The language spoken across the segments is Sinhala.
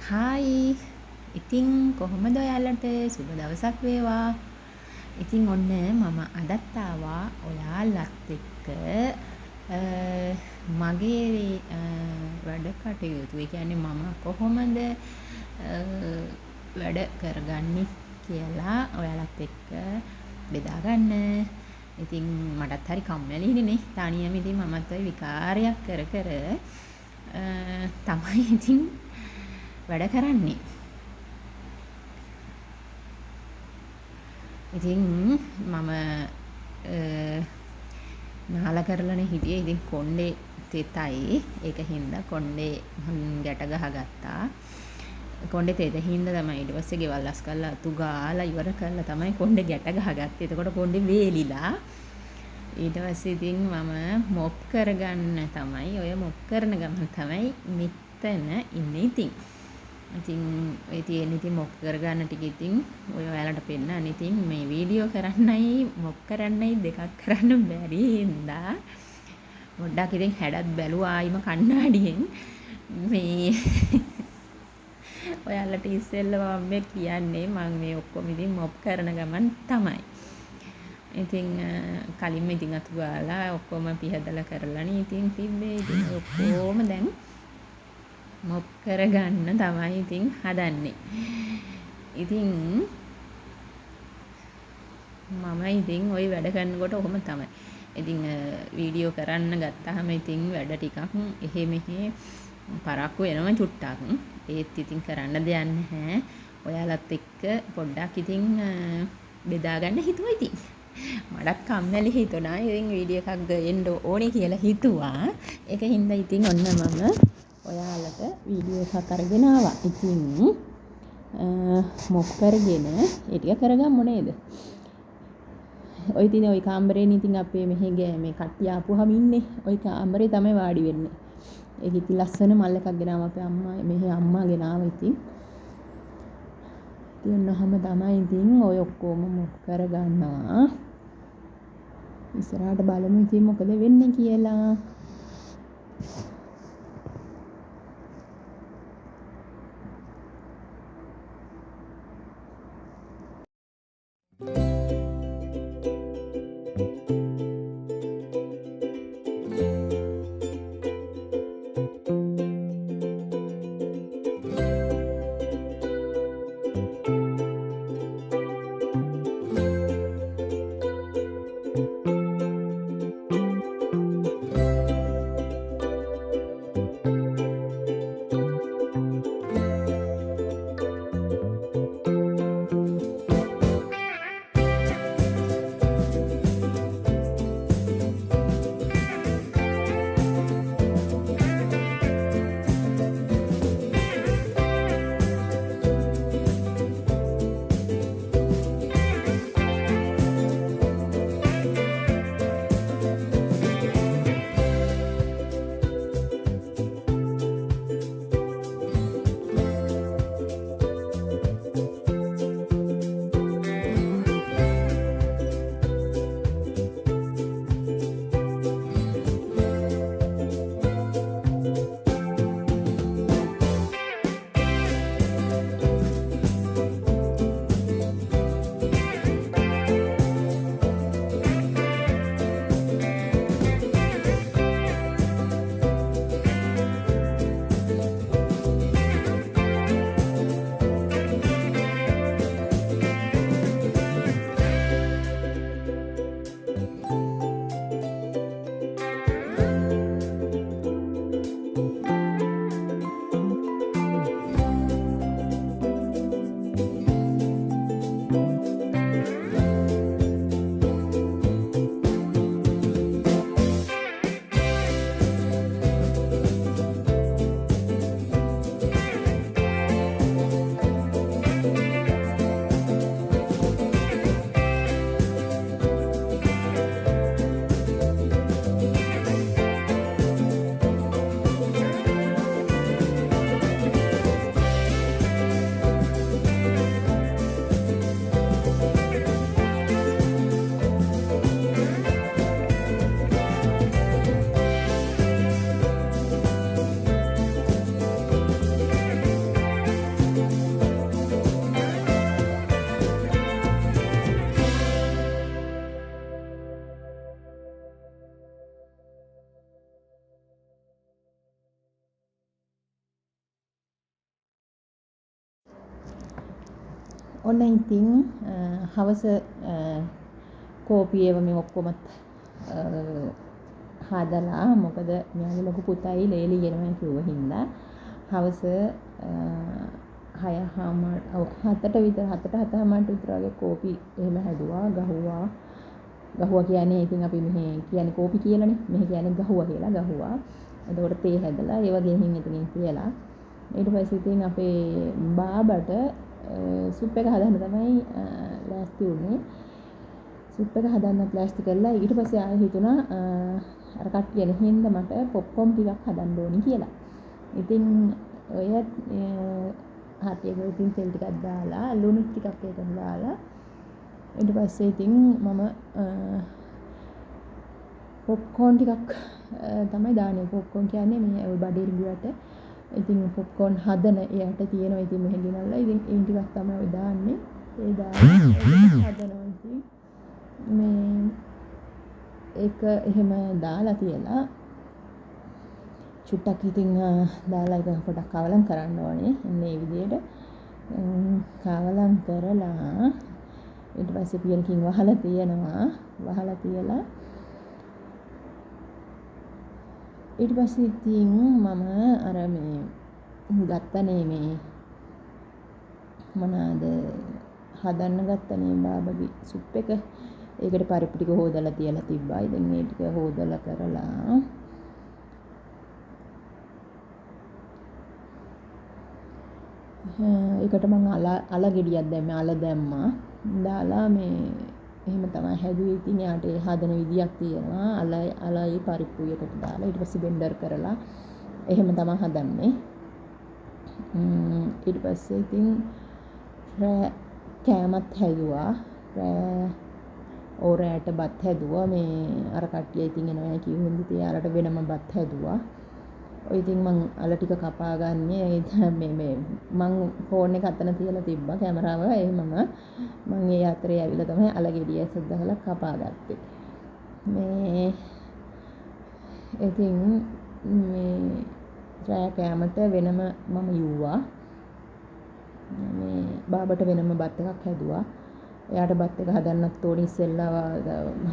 හායි. ඉතින් කොහොමද ඔයාලට සුබ දවසක් වේවා. ඉතින් ඔන්න මම අදත් ආවා ඔයාලත් එක්ක මගේ වැඩ කටයුතු. ඒ කියන්නේ මම කොහොමද වැඩ කරගන්නේ කියලා ඔයාලත් එක්ක බෙදා ගන්න. ඉතින් මටත් හරි කම්මැලිනේ තනියම. ඉතින් මමත් ඔය විකාරයක් කර කර තමයි ඉතින් වැඩ කරන්නේ. ඉතින් මම නාල කරලානේ හිටියේ. ඉතින් කොණ්ඩේ තෙතයි. ඒක හින්දා කොණ්ඩේ ගැට ගහගත්තා. කොණ්ඩේ තෙත හින්දා තමයි ඊට පස්සේ ගෙවල් අස් කරලා අතු ගාලා ඉවර කරලා තමයි කොණ්ඩේ ගැට ගහගත්තේ. එතකොට කොණ්ඩේ වේලිලා. ඊට පස්සේ ඉතින් මම මොප් කරගන්න තමයි ඔය මොප් කරන ගමන් තමයි මෙතන ඉන්නේ ඉතින්. ඉතින් ඔය තියෙන ඉතින් මොප් කරගන්න ටික ඉතින් ඔය ඔයාලට පෙන්නන්න. ඉතින් මේ වීඩියෝ කරන්නයි මොප් කරන්නයි දෙකක් කරන්න බැරි හින්දා පොඩ්ඩක් ඉතින් හැඩත් බැලුවා ආයිම කණ්ණාඩියෙන්. මේ ඔයාලට ඉස්සෙල්ලා මම කියන්නේ මම මේ ඔක්කොම ඉතින් මොප් කරන ගමන් තමයි. ඉතින් කලින්ම ඉතින් අතු ගාලා ඔක්කොම පිහදලා කරලානේ ඉතින් තිබ්බේ. ඉතින් ඔක්කොම දැන් මොප් කරගන්න තමයි ඉතින් හදන්නේ. ඉතින් මම ඉතින් ওই වැඩ කරනකොට ඔහොම තමයි. ඉතින් වීඩියෝ කරන්න ගත්තාම ඉතින් වැඩ ටිකක් එහෙ මෙහෙ පරක්කු වෙනවා චුට්ටක්. ඒත් ඉතින් කරන්න දෙයක් නැහැ. ඔයාලත් එක්ක පොඩ්ඩක් ඉතින් බෙදා ගන්න හිතුවා ඉතින්. මටත් කම්මැලි හිතුණා. ඉතින් වීඩියෝ එකක් ගේන්න ඕනේ කියලා හිතුවා. ඒක හින්දා ඉතින් ඔන්න මම ඔයාලට වීඩියෝ එකක් අරගෙන ආවා. ඉතින් මොප් කරගෙන ඒ ටික කරගමු නේද? ඔය ඉතින් ওই කාමරේනේ ඉතින් අපේ මෙහෙ මේ කට්ටිය ආපුවාම ඉන්නේ. ওই කාමරේ තමයි වාඩි වෙන්නේ. ඒක ඉතින් ලස්සන මල් එකක් ගෙනාවා අපේ අම්මා. මෙහෙ අම්මා ගෙනාවා ඉතින්. ඉතින් ඔන්නම තමයි ඉතින් ඔය ඔක්කොම මොප් කරගන්නවා. ඉස්සරහට බලමු ඉතින් මොකද වෙන්නේ කියලා. ඔන්න ඉතින් හවස කෝපියේව මේ ඔක්කොමත් හදලා මොකද මෙයාගේ ලොකු පුතයි ලේලි යනවා කිව්ව හින්දා හවස 7ට විතර 7:30ට විතර වගේ කෝපි එහෙම හැදුවා ගහුවා කියන්නේ ඉතින් අපි මෙහි කියන්නේ කෝපි කියලානේ මෙහි කියන්නේ ගහුවා කියලා ගහුවා එතකොට තේ හැදලා ඒ වගේ හින් ඉතින් කියලා ඊට පස්සේ ඉතින් අපේ බාබට සුප් එක හදන්න තමයි ලෑස්ති වුණේ සුප් එක හදන්නත් ලෑස්ති කළා ඊට පස්සේ ආයෙ හිතුණා අර කට්ටිය නෙහින්ද මට පොප්කෝන් ටිකක් හදන්න ඕනි කියලා. ඉතින් ඔය හතියක ඉතින් තෙල් ටිකක් දාලා ලුණු ටිකක් ඒකට දාලා ඊට පස්සේ ඉතින් මම පොප්කෝන් ටිකක් තමයි දාන්නේ. පොප්කෝන් කියන්නේ මේ ඔය බඩේ රිඟුවට ඉතින් පොප්කෝන් හදන එයාට තියෙනවා ඉතින් මෙහෙ ගෙනල්ලා ඉතින් ඒ ටිකක් තමයි ඔය දාන්නේ. ඒ දාලා හදනවා ඉතින් මේ ඒක එහෙම දාලා තියලා චුට්ටක් ඉතින් දාලා ඒක පොඩක් කවලම් කරන්න ඕනේ. මේ විදිහට කවලම් කරලා ඊට පස්සේ පියනකින් වහලා තියනවා. වහලා තියලා ඊට පස්සේ ඉතින් මම අර මේ ගත්තනේ මේ මොනවාද හදන්න ගත්තනේ බාබගේ සුප් එක. ඒකට පරිප්පු ටික හොදලා තියලා තිබ්බා. ඉතින් මේ ටික හොදලා කරලා ඒකට මම අල ගෙඩියක් දැම්මේ. අල දැම්මා. දාලා මේ එහෙම තමයි හැදුවේ. ඉතින් යාට හදන විදියක් තියෙනවා. අලයි පරිප්පුයි එකට දාලා ඊට පස්සේ බෙන්ඩර් කරලා එහෙම තමයි හදන්නේ. ඊට පස්සේ ඉතින් කෑමත් හැදුවා. ඕරෑට බත් හැදුවා. මේ අර කට්ටිය ඉතින් එනවා කිව්ව හින්දා ඉතින් යාලට වෙනම බත් හැදුවා. ඔය ඉතින් මං අල ටික කපා ගන්නේ මේ මං ෆෝන් එක අතන තියලා තිබ්බා කැමරාව එහෙමම මං ඒ අතරේ ඇවිල්ලා තමයි අල ගෙඩිය සද්දහලා කපා ගත්තේ. මේ ඉතින් මේ රෑ කෑමට වෙනම මම යුවා. මේ බාබට වෙනම බත් එකක් හැදුවා. එයාට බත් එක හදන්නත් ඕනි ඉස්සෙල්ලා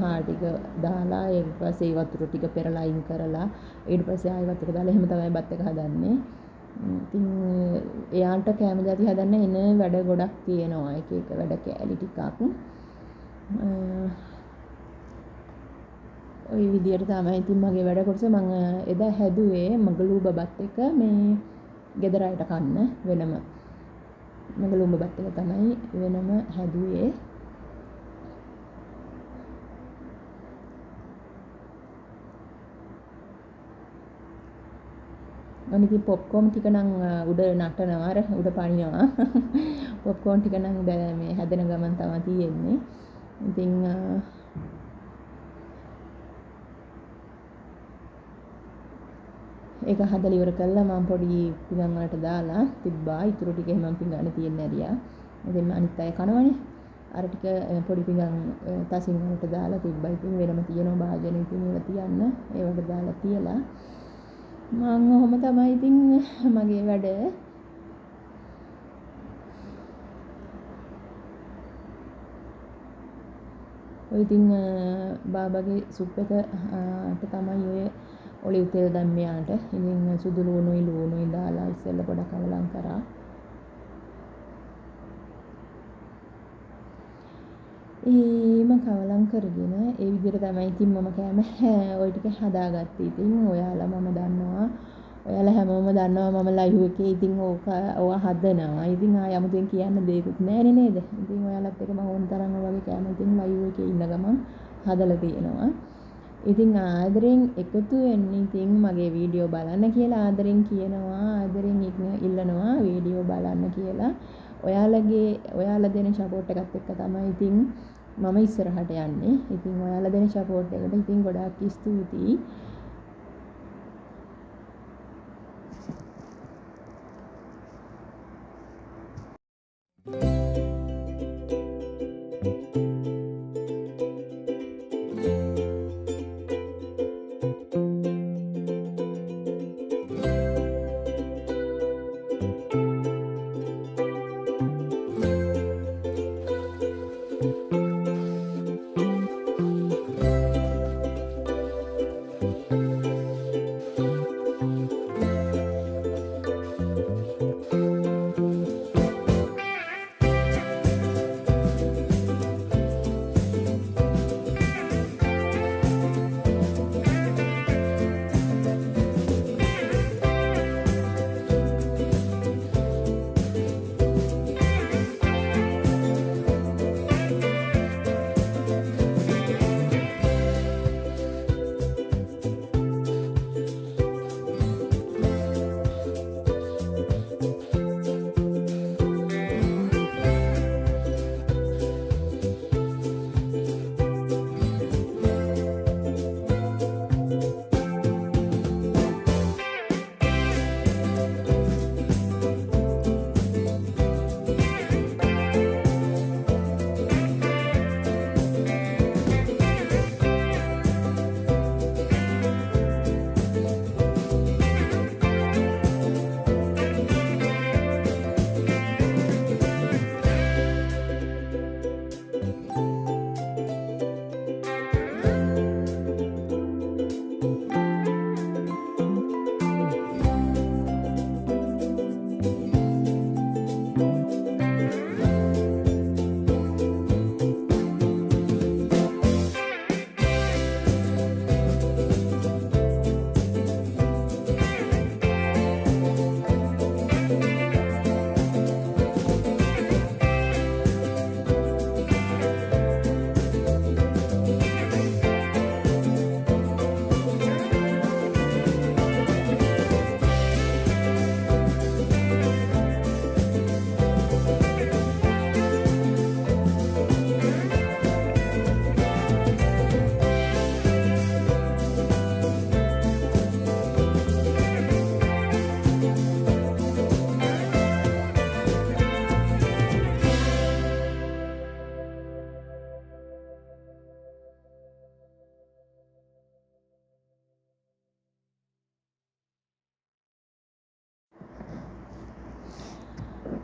හා ටික දාලා ඊට පස්සේ වතුර ටික පෙරලා අයින් කරලා ඊට පස්සේ ආයෙ වතුර දාලා එහෙම තමයි බත් එක හදන්නේ. ඉතින් එයාට කැම જાති හදන්න එන වැඩ ගොඩක් තියෙනවා. එක එක වැඩ කෑලි ටිකක්. ওই විදියට තමයි ඉතින් මගේ වැඩ කොටස මම එදා හැදුවේ මගලූ බබත් එක මේ ගෙදර අයට කන්න වෙනම මගලූ බබත් එක තමයි වෙනම හැදුවේ. අනිත් පොප්කෝන් ටික නම් උඩ නටනවා අර උඩ පනිනවා. පොප්කෝන් ටික නම් මේ හැදෙන ගමන් තමයි තියෙන්නේ. ඉතින් ඒක හදලා ඉවර කළා මම පොඩි පිඟන් වලට දාලා තිබ්බා. ඊටු ටික එහෙම පිඟානේ තියෙන ඇරියා. ඉතින් අනිත් අය කනවනේ. අර ටික පොඩි පිඟන් තසින් වලට දාලා තිබ්බා. ඉතින් වෙනම තියෙනවා භාජනෙ ඉතින් ඒවා තියන්න. ඒවට දාලා තියලා මම ඔහොම තමයි ඉතින් මගේ වැඩ. ඔය ඉතින් බාබාගේ සුප් එකට තමයි ඔය ඔලිව් තෙල් දැම්මයාට. ඉතින් සුදු ලුණුයි දාලා ඉස්සෙල්ලා පොඩක් කවලම් කරා. ඒම කවලම් කරගෙන ඒ විදිහට තමයි ඉතින් මම කෑම ඔය ටික හදාගත්තේ. ඉතින් ඔයාලා මම දන්නවා ඔයාලා හැමෝම දන්නවා මම ලයිව් එකේ ඉතින් ඕවා හදනවා. ඉතින් ආය 아무තෙන් කියන්න දෙයක්වත් නැහැ නේද? ඉතින් ඔයාලත් එක මම ඕන තරම් වගේ කෑම ඉතින් ලයිව් එකේ ඉන්න ගමන් හදලා තියෙනවා. ඉතින් ආදරෙන් එකතු වෙන්න ඉතින් මගේ වීඩියෝ බලන්න කියලා ආදරෙන් කියනවා. ආදරෙන් ඉල්ලනවා වීඩියෝ බලන්න කියලා. ඔයාලා දෙන සපෝට් එකත් එක්ක තමයි ඉතින් මම ඉස්සරහට යන්නේ. ඉතින් ඔයාලා දෙන සපෝට් එකට ඉතින් ගොඩාක් ස්තුතියි.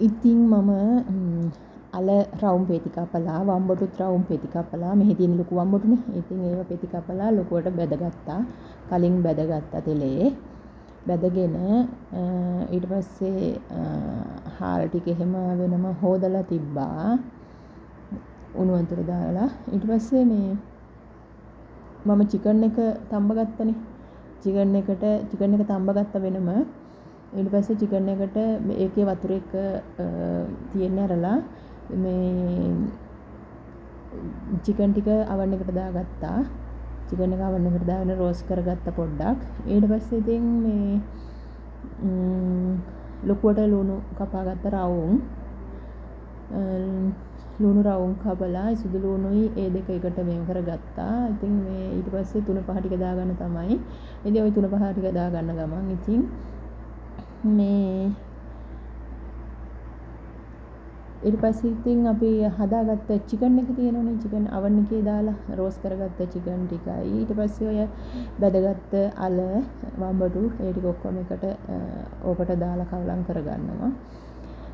ඉතින් මම අල රවුම් පෙති කපලා වම්බටුත් රවුම් පෙති කපලා මෙහි තියෙන ලොකු වම්බටුනේ. ඉතින් ඒව පෙති කපලා ලොකුවට බැදගත්තා. කලින් බැදගත්තා තෙලේ. බැදගෙන ඊට පස්සේ හාල් ටික එහෙම වෙනම හොදලා තිබ්බා. උණු වතුර දාලා ඊට පස්සේ මේ මම චිකන් එක තම්බ ගත්තනේ. චිකන් එක තම්බ ගත්ත වෙනම ඊට පස්සේ චිකන් එකට ඒකේ වතුර එක තියෙන්න ඇරලා මේ චිකන් ටික අවන් එකට දාගත්තා. චිකන් එක අවන් එකට දාගෙන රෝස්ට් කරගත්ත පොඩ්ඩක්. ඊට පස්සේ ඉතින් මේ ලොකුවට ලුණු කපාගත්ත රවුම් ලුණු රවුම් කපලා සුදු ලුණුයි ඒ දෙක එකට මේව කරගත්තා. ඉතින් මේ ඊට පස්සේ තුන පහ ටික දාගන්න තමයි. ඉතින් ওই තුන පහ ටික දාගන්න ගමන් ඉතින් මේ ඊට පස්සේ ඉතින් අපි හදාගත්ත චිකන් එක තියෙනවනේ චිකන් අවන් එකේ දාලා රෝස්ට් කරගත්ත චිකන් ටිකයි ඊට පස්සේ ඔය බැදගත්ත අල වම්බටු ඒ ටික ඔක්කොම එකට ඕකට දාලා කවලම් කරගන්නවා.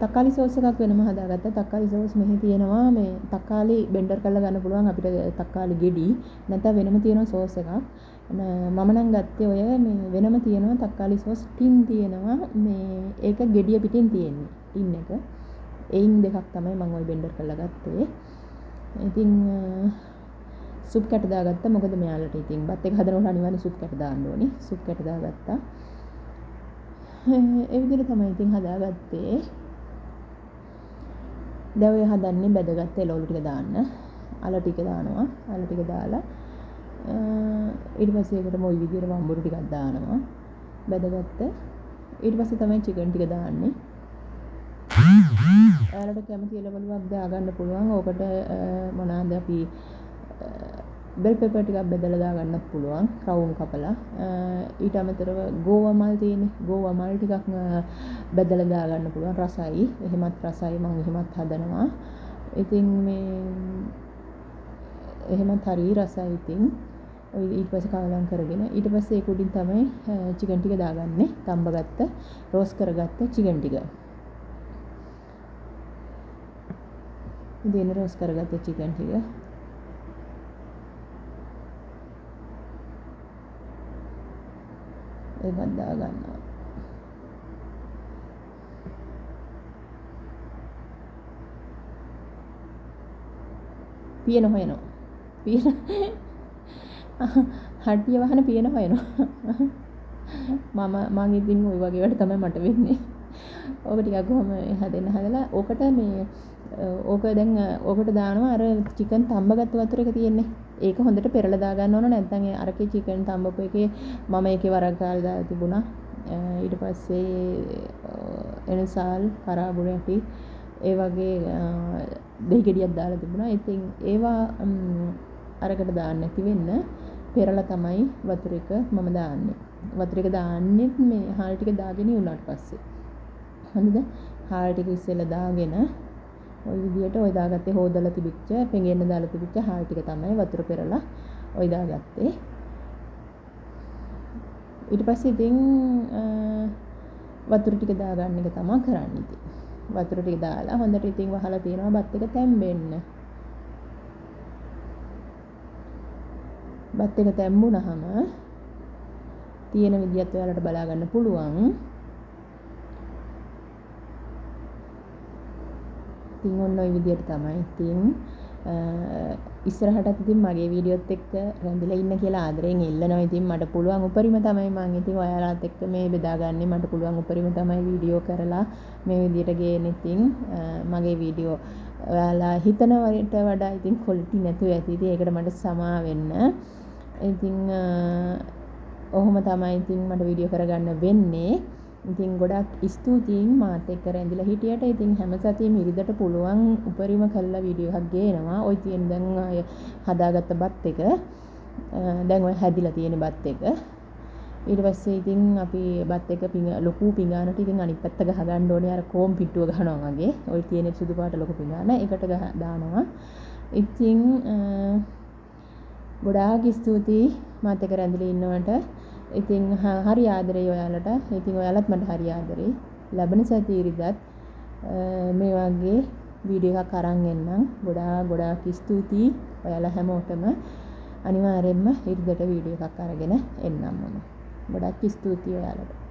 තක්කාලි සෝස් එකක් වෙනම හදාගත්තා. තක්කාලි සෝස් මෙහි තියෙනවා මේ තක්කාලි බෙන්ඩර් කරලා ගන්න පුළුවන් අපිට තක්කාලි ගෙඩි නැත්නම් වෙනම තියෙන සෝස් එකක්. මම නම් ගත්තේ ඔය මේ වෙනම තියෙනවා තක්කාලි සෝස් ටින් තියෙනවා මේ ඒක ගෙඩිය පිටින් තියෙන්නේ ටින් එක. එයින් දෙකක් තමයි මම ওই බෙන්ඩර් කරලා ගත්තේ. ඉතින් සුප් කැට දාගත්තා. මොකද මෙයාලට ඉතින් බත් එක හදනකොට අනිවාර්යෙන් සුප් කැට දාන්න ඕනේ. සුප් කැට දාගත්තා. ඒ විදිහට තමයි ඉතින් හදාගත්තේ. දැන් ඔය හදන්නේ බැදගත්ත එළවලු ටික දාන්න. අල ටික දානවා. අල ටික දාලා ඊට පස්සේ ඒකටම ওই විදිහට වම්බුරු ටිකක් දානවා. බැදගත්ත. ඊට පස්සේ තමයි චිකන් ටික දාන්නේ. ඔයාලට කැමති එළවලුවක් දාගන්න පුළුවන්. ඕකට මොනවාද අපි බෙල් පෙපර් ටිකක් බෙදලා දාගන්නත් පුළුවන්. රවුම් කපලා. ඊට අමතරව ගෝවා මල් තියෙන්නේ. ගෝවා මල් ටිකක් බෙදලා දාගන්න පුළුවන්. රසයි. එහෙමත් රසයි මම එහෙමත් හදනවා. ඉතින් මේ එහෙමත් හරි රසයි ඉතින්. ඔය ඊට පස්සේ කවලම් කරගෙන ඊට පස්සේ ඒක උඩින් තමයි චිකන් ටික දාගන්නේ. තම්බගත්ත රෝස්ට් කරගත්ත චිකන් ටික. ඉතින් රෝස්ට් කරගත්ත චිකන් ටික ඒකත් දාගන්නවා. පියන හොයනවා. පියන හඩිය වහන පියන හොයනවා. මම ඉතින් ওই වගේ වැඩ තමයි මට වෙන්නේ. ඕක ටිකක් කොහොම හදන්න හදලා ඕකට මේ ඕක දැන් ඕකට දානවා අර චිකන් තම්බගත්ත වතුර එක තියෙන්නේ. ඒක හොඳට පෙරලා දාගන්න ඕන. නැත්නම් අරකේ චිකන් තම්බපු එකේ මම ඒකේ වරක් ගාලා දාලා තිබුණා. ඊට පස්සේ එනසාල් කරාබුරටි ඒ වගේ දෙහි ගෙඩියක් දාලා තිබුණා. ඉතින් ඒවා අරකට දාන්න නැති වෙන්න පෙරලා තමයි වතුර එක මම දාන්නේ. වතුර එක දාන්නේ මේ හාල් ටික දාගෙන උනාට පස්සේ. හරිද? හාල් ටික ඉස්සෙල්ලා දාගෙන ওই විදියට ඔය දාගත්තේ හොදලා තිබිච්ච පෙඟෙන්න දාලා තිබිච්ච හාල් ටික තමයි වතුර පෙරලා ඔය දාගත්තේ. ඊට පස්සේ ඉතින් වතුර ටික දාගන්න එක තමයි කරන්නේ ඉතින්. වතුර ටික දාලා හොඳට ඉතින් වහලා තියෙනවා බත් එක තැම්බෙන්න. බත් එක තැම්බුනහම තියෙන විදියත් ඔයාලට බලා ගන්න පුළුවන්. ඉතින් ඔන්න ඔය විදියට තමයි ඉතින් ඉස්සරහටත් ඉතින් මගේ වීඩියෝත් එක්ක රැඳිලා ඉන්න කියලා ආදරෙන් ඉල්ලනවා. ඉතින් මට පුළුවන් උපරිම තමයි මම ඉතින් ඔයාලත් එක්ක මේ බෙදාගන්නේ. මට පුළුවන් උපරිම තමයි වීඩියෝ කරලා මේ විදියට ගේන්නේ. ඉතින් මගේ වීඩියෝ ඔයාලා හිතන වලට වඩා ඉතින් ක්වොලිටි නැතුව ඇති. ඉතින් ඒකට මට සමා වෙන්න. ඉතින් ඔහොම තමයි ඉතින් මට වීඩියෝ කරගන්න වෙන්නේ. ඉතින් ගොඩක් ස්තුතියි මාත් එක්ක රැඳිලා හිටියට. ඉතින් හැම සතියෙම ඉරිදට පුළුවන් උපරිම කළා වීඩියෝ එකක් ගේනවා. ওই තියෙන දැන් හදාගත්ත බත් එක දැන් ඔය හැදිලා තියෙන බත් එක. ඊට පස්සේ ඉතින් අපි බත් එක ලොකු පිඟානට ඉතින් අනිත් පැත්ත ගහ ගන්න ඕනේ. අර කෝම් පිට්ටුව ගහනවා වගේ. ওই තියෙන සුදු පාට ලොකු පිඟාන ඒකට දානවා. ඉතින් ගොඩාක් ස්තුතියි මාත් එක්ක රැඳිලා ඉන්නවට. ඉතින් හරි ආදරේ ඔයාලට. ඉතින් ඔයාලත් මට හරි ආදරේ. ලැබෙන සතිය ඉරිදත් මේ වගේ වීඩියෝ එකක් අරන් එන්නම්. ගොඩාක් ස්තුතියි ඔයාලා හැමෝටම. අනිවාර්යෙන්ම ඉරිදට වීඩියෝ එකක් අරගෙන එන්නම් මම. ගොඩක් ස්තුතියි ඔයාලට.